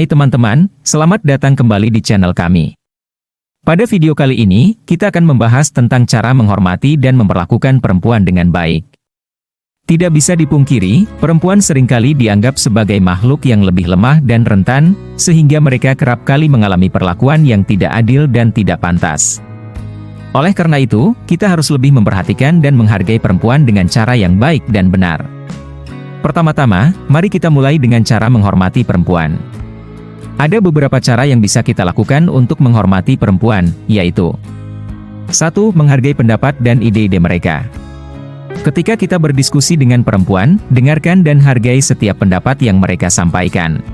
Hai teman-teman, selamat datang kembali di channel kami. Pada video kali ini, kita akan membahas tentang cara menghormati dan memperlakukan perempuan dengan baik. Tidak bisa dipungkiri, perempuan seringkali dianggap sebagai makhluk yang lebih lemah dan rentan, sehingga mereka kerap kali mengalami perlakuan yang tidak adil dan tidak pantas. Oleh karena itu, kita harus lebih memperhatikan dan menghargai perempuan dengan cara yang baik dan benar. Pertama-tama, mari kita mulai dengan cara menghormati perempuan. Ada beberapa cara yang bisa kita lakukan untuk menghormati perempuan, yaitu 1. Menghargai pendapat dan ide-ide mereka. Ketika kita berdiskusi dengan perempuan, dengarkan dan hargai setiap pendapat yang mereka sampaikan.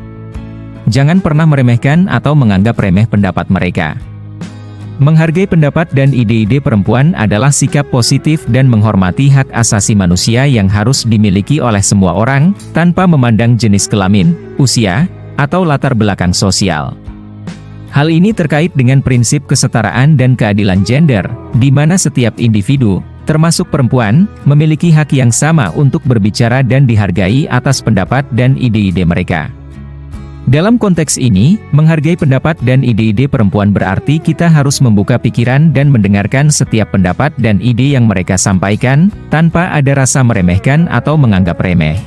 Jangan pernah meremehkan atau menganggap remeh pendapat mereka. Menghargai pendapat dan ide-ide perempuan adalah sikap positif dan menghormati hak asasi manusia yang harus dimiliki oleh semua orang, tanpa memandang jenis kelamin, usia, atau latar belakang sosial. Hal ini terkait dengan prinsip kesetaraan dan keadilan gender, di mana setiap individu, termasuk perempuan, memiliki hak yang sama untuk berbicara dan dihargai atas pendapat dan ide-ide mereka. Dalam konteks ini, menghargai pendapat dan ide-ide perempuan berarti kita harus membuka pikiran dan mendengarkan setiap pendapat dan ide yang mereka sampaikan, tanpa ada rasa meremehkan atau menganggap remeh.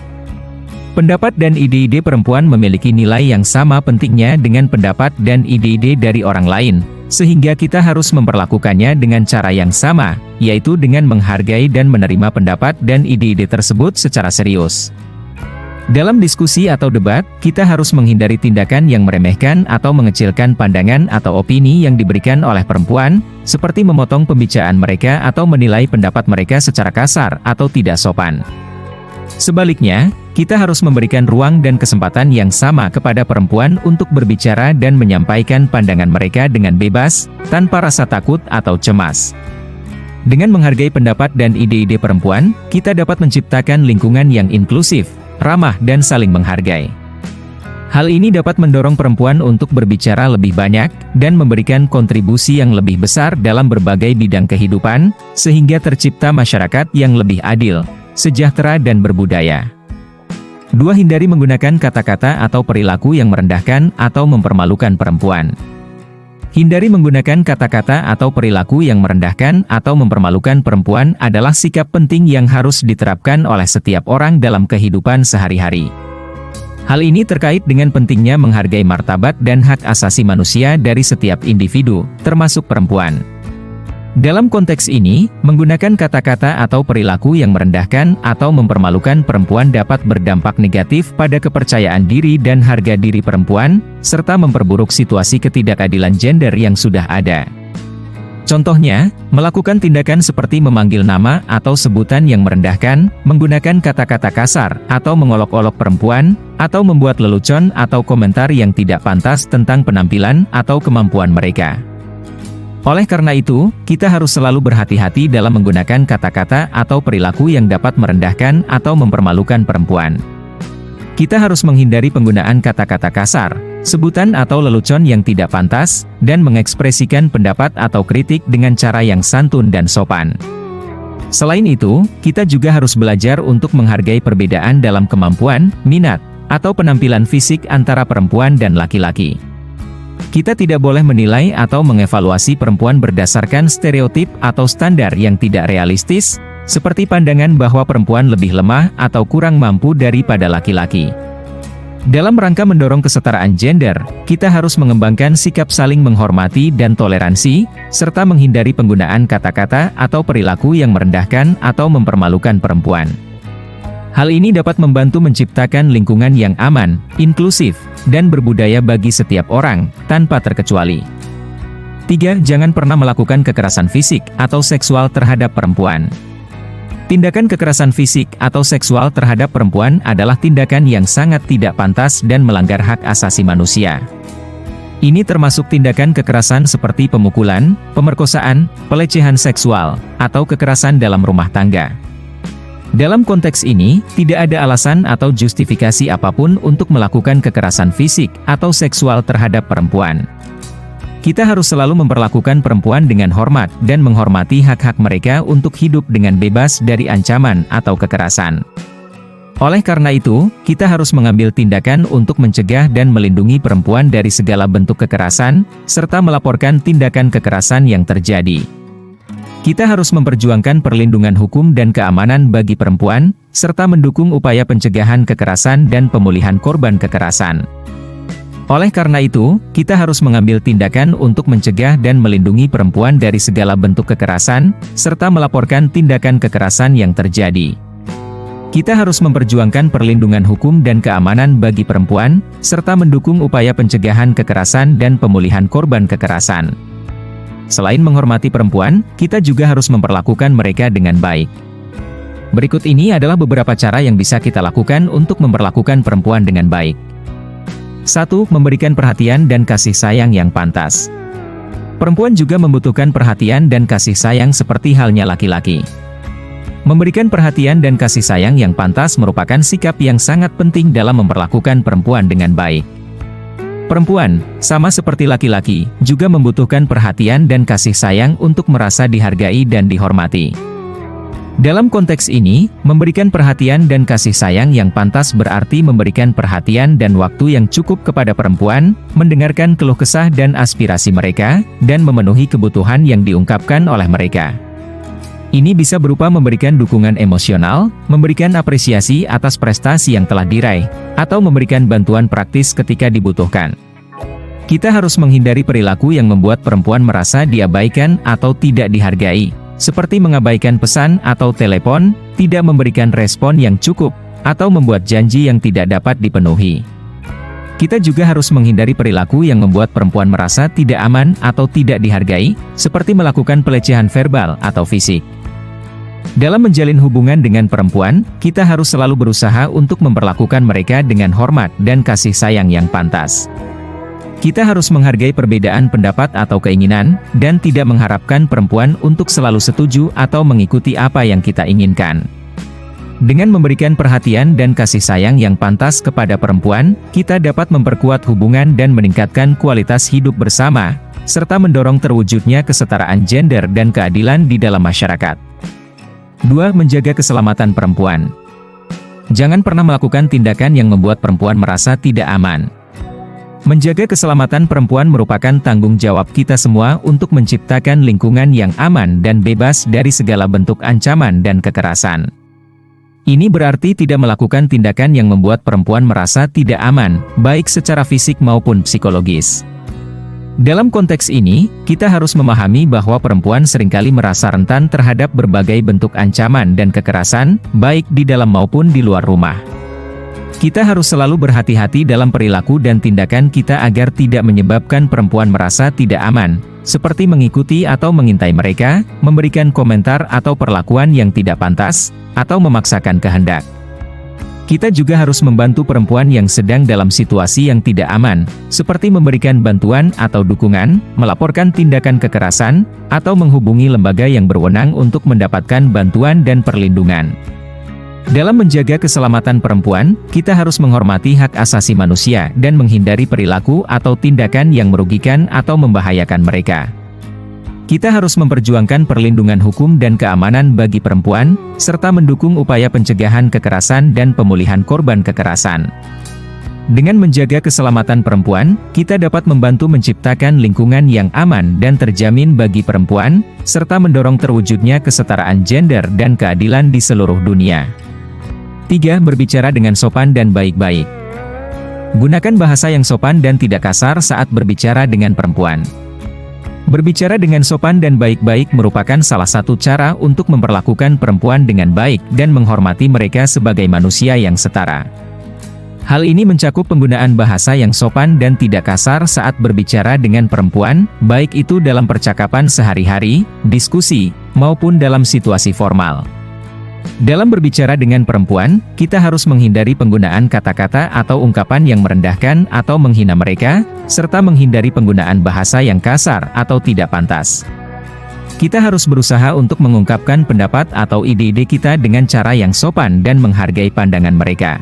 Pendapat dan ide-ide perempuan memiliki nilai yang sama pentingnya dengan pendapat dan ide-ide dari orang lain, sehingga kita harus memperlakukannya dengan cara yang sama, yaitu dengan menghargai dan menerima pendapat dan ide-ide tersebut secara serius. Dalam diskusi atau debat, kita harus menghindari tindakan yang meremehkan atau mengecilkan pandangan atau opini yang diberikan oleh perempuan, seperti memotong pembicaraan mereka atau menilai pendapat mereka secara kasar atau tidak sopan. Sebaliknya, kita harus memberikan ruang dan kesempatan yang sama kepada perempuan untuk berbicara dan menyampaikan pandangan mereka dengan bebas, tanpa rasa takut atau cemas. Dengan menghargai pendapat dan ide-ide perempuan, kita dapat menciptakan lingkungan yang inklusif, ramah dan saling menghargai. Hal ini dapat mendorong perempuan untuk berbicara lebih banyak, dan memberikan kontribusi yang lebih besar dalam berbagai bidang kehidupan, sehingga tercipta masyarakat yang lebih adil, sejahtera dan berbudaya. 2. Hindari menggunakan kata-kata atau perilaku yang merendahkan atau mempermalukan perempuan. Hindari menggunakan kata-kata atau perilaku yang merendahkan atau mempermalukan perempuan adalah sikap penting yang harus diterapkan oleh setiap orang dalam kehidupan sehari-hari. Hal ini terkait dengan pentingnya menghargai martabat dan hak asasi manusia dari setiap individu, termasuk perempuan. Dalam konteks ini, menggunakan kata-kata atau perilaku yang merendahkan atau mempermalukan perempuan dapat berdampak negatif pada kepercayaan diri dan harga diri perempuan, serta memperburuk situasi ketidakadilan gender yang sudah ada. Contohnya, melakukan tindakan seperti memanggil nama atau sebutan yang merendahkan, menggunakan kata-kata kasar, atau mengolok-olok perempuan, atau membuat lelucon atau komentar yang tidak pantas tentang penampilan atau kemampuan mereka. Oleh karena itu, kita harus selalu berhati-hati dalam menggunakan kata-kata atau perilaku yang dapat merendahkan atau mempermalukan perempuan. Kita harus menghindari penggunaan kata-kata kasar, sebutan atau lelucon yang tidak pantas, dan mengekspresikan pendapat atau kritik dengan cara yang santun dan sopan. Selain itu, kita juga harus belajar untuk menghargai perbedaan dalam kemampuan, minat, atau penampilan fisik antara perempuan dan laki-laki. Kita tidak boleh menilai atau mengevaluasi perempuan berdasarkan stereotip atau standar yang tidak realistis, seperti pandangan bahwa perempuan lebih lemah atau kurang mampu daripada laki-laki. Dalam rangka mendorong kesetaraan gender, kita harus mengembangkan sikap saling menghormati dan toleransi, serta menghindari penggunaan kata-kata atau perilaku yang merendahkan atau mempermalukan perempuan. Hal ini dapat membantu menciptakan lingkungan yang aman, inklusif, dan berbudaya bagi setiap orang, tanpa terkecuali. 3. Jangan pernah melakukan kekerasan fisik atau seksual terhadap perempuan. Tindakan kekerasan fisik atau seksual terhadap perempuan adalah tindakan yang sangat tidak pantas dan melanggar hak asasi manusia. Ini termasuk tindakan kekerasan seperti pemukulan, pemerkosaan, pelecehan seksual, atau kekerasan dalam rumah tangga. Dalam konteks ini, tidak ada alasan atau justifikasi apapun untuk melakukan kekerasan fisik atau seksual terhadap perempuan. Kita harus selalu memperlakukan perempuan dengan hormat dan menghormati hak-hak mereka untuk hidup dengan bebas dari ancaman atau kekerasan. Oleh karena itu, kita harus mengambil tindakan untuk mencegah dan melindungi perempuan dari segala bentuk kekerasan, serta melaporkan tindakan kekerasan yang terjadi. Kita harus memperjuangkan perlindungan hukum dan keamanan bagi perempuan, serta mendukung upaya pencegahan kekerasan dan pemulihan korban kekerasan. Oleh karena itu, kita harus mengambil tindakan untuk mencegah dan melindungi perempuan dari segala bentuk kekerasan, serta melaporkan tindakan kekerasan yang terjadi. Kita harus memperjuangkan perlindungan hukum dan keamanan bagi perempuan, serta mendukung upaya pencegahan kekerasan dan pemulihan korban kekerasan. Selain menghormati perempuan, kita juga harus memperlakukan mereka dengan baik. Berikut ini adalah beberapa cara yang bisa kita lakukan untuk memperlakukan perempuan dengan baik. 1. Memberikan perhatian dan kasih sayang yang pantas. Perempuan juga membutuhkan perhatian dan kasih sayang seperti halnya laki-laki. Memberikan perhatian dan kasih sayang yang pantas merupakan sikap yang sangat penting dalam memperlakukan perempuan dengan baik. Perempuan, sama seperti laki-laki, juga membutuhkan perhatian dan kasih sayang untuk merasa dihargai dan dihormati. Dalam konteks ini, memberikan perhatian dan kasih sayang yang pantas berarti memberikan perhatian dan waktu yang cukup kepada perempuan, mendengarkan keluh kesah dan aspirasi mereka, dan memenuhi kebutuhan yang diungkapkan oleh mereka. Ini bisa berupa memberikan dukungan emosional, memberikan apresiasi atas prestasi yang telah diraih, atau memberikan bantuan praktis ketika dibutuhkan. Kita harus menghindari perilaku yang membuat perempuan merasa diabaikan atau tidak dihargai, seperti mengabaikan pesan atau telepon, tidak memberikan respon yang cukup, atau membuat janji yang tidak dapat dipenuhi. Kita juga harus menghindari perilaku yang membuat perempuan merasa tidak aman atau tidak dihargai, seperti melakukan pelecehan verbal atau fisik. Dalam menjalin hubungan dengan perempuan, kita harus selalu berusaha untuk memperlakukan mereka dengan hormat dan kasih sayang yang pantas. Kita harus menghargai perbedaan pendapat atau keinginan, dan tidak mengharapkan perempuan untuk selalu setuju atau mengikuti apa yang kita inginkan. Dengan memberikan perhatian dan kasih sayang yang pantas kepada perempuan, kita dapat memperkuat hubungan dan meningkatkan kualitas hidup bersama, serta mendorong terwujudnya kesetaraan gender dan keadilan di dalam masyarakat. 2. Menjaga keselamatan perempuan. Jangan pernah melakukan tindakan yang membuat perempuan merasa tidak aman. Menjaga keselamatan perempuan merupakan tanggung jawab kita semua untuk menciptakan lingkungan yang aman dan bebas dari segala bentuk ancaman dan kekerasan. Ini berarti tidak melakukan tindakan yang membuat perempuan merasa tidak aman, baik secara fisik maupun psikologis. Dalam konteks ini, kita harus memahami bahwa perempuan seringkali merasa rentan terhadap berbagai bentuk ancaman dan kekerasan, baik di dalam maupun di luar rumah. Kita harus selalu berhati-hati dalam perilaku dan tindakan kita agar tidak menyebabkan perempuan merasa tidak aman, seperti mengikuti atau mengintai mereka, memberikan komentar atau perlakuan yang tidak pantas, atau memaksakan kehendak. Kita juga harus membantu perempuan yang sedang dalam situasi yang tidak aman, seperti memberikan bantuan atau dukungan, melaporkan tindakan kekerasan, atau menghubungi lembaga yang berwenang untuk mendapatkan bantuan dan perlindungan. Dalam menjaga keselamatan perempuan, kita harus menghormati hak asasi manusia dan menghindari perilaku atau tindakan yang merugikan atau membahayakan mereka. Kita harus memperjuangkan perlindungan hukum dan keamanan bagi perempuan, serta mendukung upaya pencegahan kekerasan dan pemulihan korban kekerasan. Dengan menjaga keselamatan perempuan, kita dapat membantu menciptakan lingkungan yang aman dan terjamin bagi perempuan, serta mendorong terwujudnya kesetaraan gender dan keadilan di seluruh dunia. 3. Berbicara dengan sopan dan baik-baik. Gunakan bahasa yang sopan dan tidak kasar saat berbicara dengan perempuan. Berbicara dengan sopan dan baik-baik merupakan salah satu cara untuk memperlakukan perempuan dengan baik dan menghormati mereka sebagai manusia yang setara. Hal ini mencakup penggunaan bahasa yang sopan dan tidak kasar saat berbicara dengan perempuan, baik itu dalam percakapan sehari-hari, diskusi, maupun dalam situasi formal. Dalam berbicara dengan perempuan, kita harus menghindari penggunaan kata-kata atau ungkapan yang merendahkan atau menghina mereka, serta menghindari penggunaan bahasa yang kasar atau tidak pantas. Kita harus berusaha untuk mengungkapkan pendapat atau ide-ide kita dengan cara yang sopan dan menghargai pandangan mereka.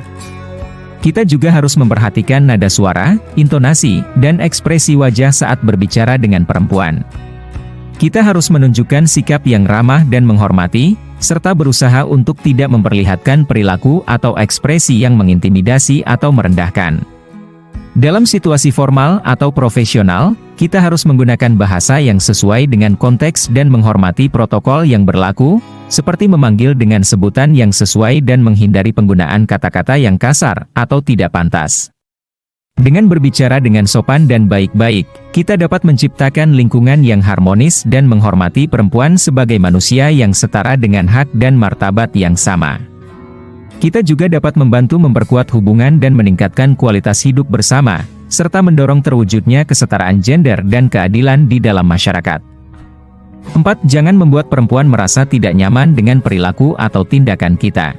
Kita juga harus memperhatikan nada suara, intonasi, dan ekspresi wajah saat berbicara dengan perempuan. Kita harus menunjukkan sikap yang ramah dan menghormati, serta berusaha untuk tidak memperlihatkan perilaku atau ekspresi yang mengintimidasi atau merendahkan. Dalam situasi formal atau profesional, kita harus menggunakan bahasa yang sesuai dengan konteks dan menghormati protokol yang berlaku, seperti memanggil dengan sebutan yang sesuai dan menghindari penggunaan kata-kata yang kasar atau tidak pantas. Dengan berbicara dengan sopan dan baik-baik, kita dapat menciptakan lingkungan yang harmonis dan menghormati perempuan sebagai manusia yang setara dengan hak dan martabat yang sama. Kita juga dapat membantu memperkuat hubungan dan meningkatkan kualitas hidup bersama, serta mendorong terwujudnya kesetaraan gender dan keadilan di dalam masyarakat. 4. Jangan membuat perempuan merasa tidak nyaman dengan perilaku atau tindakan kita.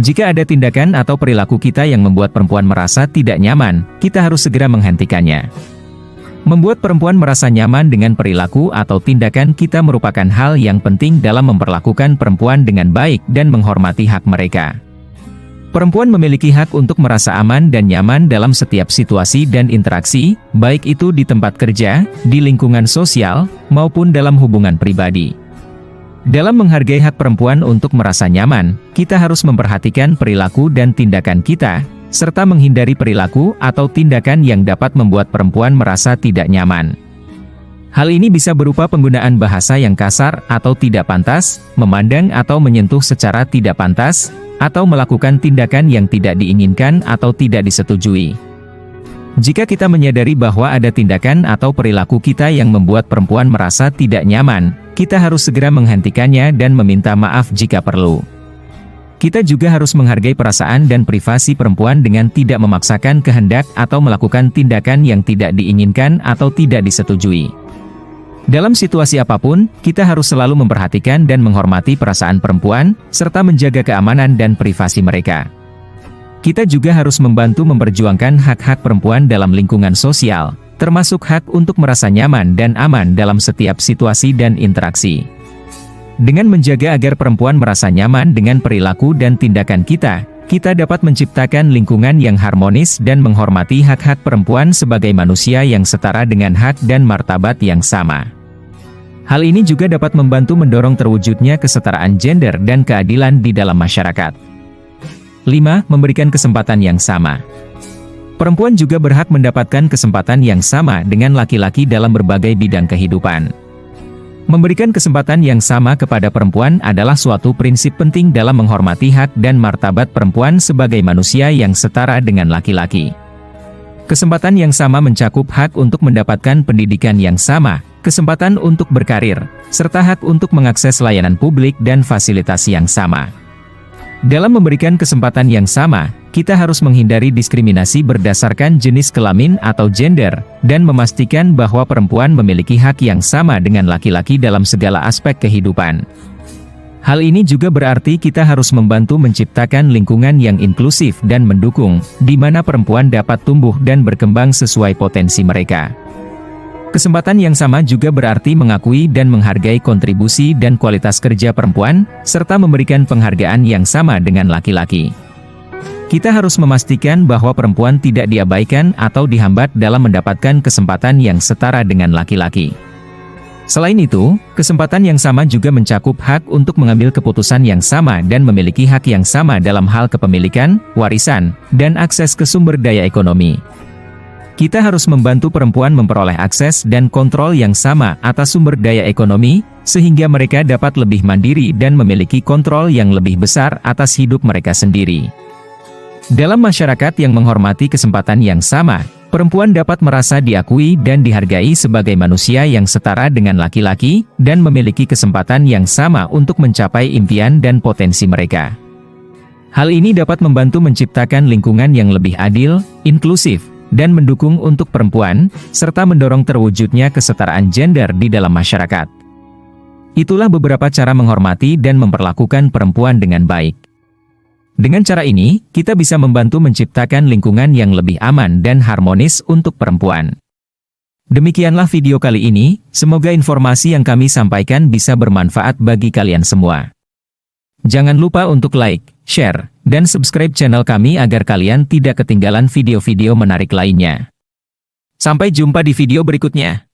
Jika ada tindakan atau perilaku kita yang membuat perempuan merasa tidak nyaman, kita harus segera menghentikannya. Membuat perempuan merasa nyaman dengan perilaku atau tindakan kita merupakan hal yang penting dalam memperlakukan perempuan dengan baik dan menghormati hak mereka. Perempuan memiliki hak untuk merasa aman dan nyaman dalam setiap situasi dan interaksi, baik itu di tempat kerja, di lingkungan sosial, maupun dalam hubungan pribadi. Dalam menghargai hak perempuan untuk merasa nyaman, kita harus memperhatikan perilaku dan tindakan kita, serta menghindari perilaku atau tindakan yang dapat membuat perempuan merasa tidak nyaman. Hal ini bisa berupa penggunaan bahasa yang kasar atau tidak pantas, memandang atau menyentuh secara tidak pantas, atau melakukan tindakan yang tidak diinginkan atau tidak disetujui. Jika kita menyadari bahwa ada tindakan atau perilaku kita yang membuat perempuan merasa tidak nyaman, kita harus segera menghentikannya dan meminta maaf jika perlu. Kita juga harus menghargai perasaan dan privasi perempuan dengan tidak memaksakan kehendak atau melakukan tindakan yang tidak diinginkan atau tidak disetujui. Dalam situasi apapun, kita harus selalu memperhatikan dan menghormati perasaan perempuan, serta menjaga keamanan dan privasi mereka. Kita juga harus membantu memperjuangkan hak-hak perempuan dalam lingkungan sosial, termasuk hak untuk merasa nyaman dan aman dalam setiap situasi dan interaksi. Dengan menjaga agar perempuan merasa nyaman dengan perilaku dan tindakan kita, kita dapat menciptakan lingkungan yang harmonis dan menghormati hak-hak perempuan sebagai manusia yang setara dengan hak dan martabat yang sama. Hal ini juga dapat membantu mendorong terwujudnya kesetaraan gender dan keadilan di dalam masyarakat. 5. Memberikan kesempatan yang sama. Perempuan juga berhak mendapatkan kesempatan yang sama dengan laki-laki dalam berbagai bidang kehidupan. Memberikan kesempatan yang sama kepada perempuan adalah suatu prinsip penting dalam menghormati hak dan martabat perempuan sebagai manusia yang setara dengan laki-laki. Kesempatan yang sama mencakup hak untuk mendapatkan pendidikan yang sama, kesempatan untuk berkarir, serta hak untuk mengakses layanan publik dan fasilitas yang sama. Dalam memberikan kesempatan yang sama, kita harus menghindari diskriminasi berdasarkan jenis kelamin atau gender, dan memastikan bahwa perempuan memiliki hak yang sama dengan laki-laki dalam segala aspek kehidupan. Hal ini juga berarti kita harus membantu menciptakan lingkungan yang inklusif dan mendukung, di mana perempuan dapat tumbuh dan berkembang sesuai potensi mereka. Kesempatan yang sama juga berarti mengakui dan menghargai kontribusi dan kualitas kerja perempuan, serta memberikan penghargaan yang sama dengan laki-laki. Kita harus memastikan bahwa perempuan tidak diabaikan atau dihambat dalam mendapatkan kesempatan yang setara dengan laki-laki. Selain itu, kesempatan yang sama juga mencakup hak untuk mengambil keputusan yang sama dan memiliki hak yang sama dalam hal kepemilikan, warisan, dan akses ke sumber daya ekonomi. Kita harus membantu perempuan memperoleh akses dan kontrol yang sama atas sumber daya ekonomi, sehingga mereka dapat lebih mandiri dan memiliki kontrol yang lebih besar atas hidup mereka sendiri. Dalam masyarakat yang menghormati kesempatan yang sama, perempuan dapat merasa diakui dan dihargai sebagai manusia yang setara dengan laki-laki, dan memiliki kesempatan yang sama untuk mencapai impian dan potensi mereka. Hal ini dapat membantu menciptakan lingkungan yang lebih adil, inklusif, dan mendukung untuk perempuan, serta mendorong terwujudnya kesetaraan gender di dalam masyarakat. Itulah beberapa cara menghormati dan memperlakukan perempuan dengan baik. Dengan cara ini, kita bisa membantu menciptakan lingkungan yang lebih aman dan harmonis untuk perempuan. Demikianlah video kali ini, semoga informasi yang kami sampaikan bisa bermanfaat bagi kalian semua. Jangan lupa untuk like, share, dan subscribe channel kami agar kalian tidak ketinggalan video-video menarik lainnya. Sampai jumpa di video berikutnya.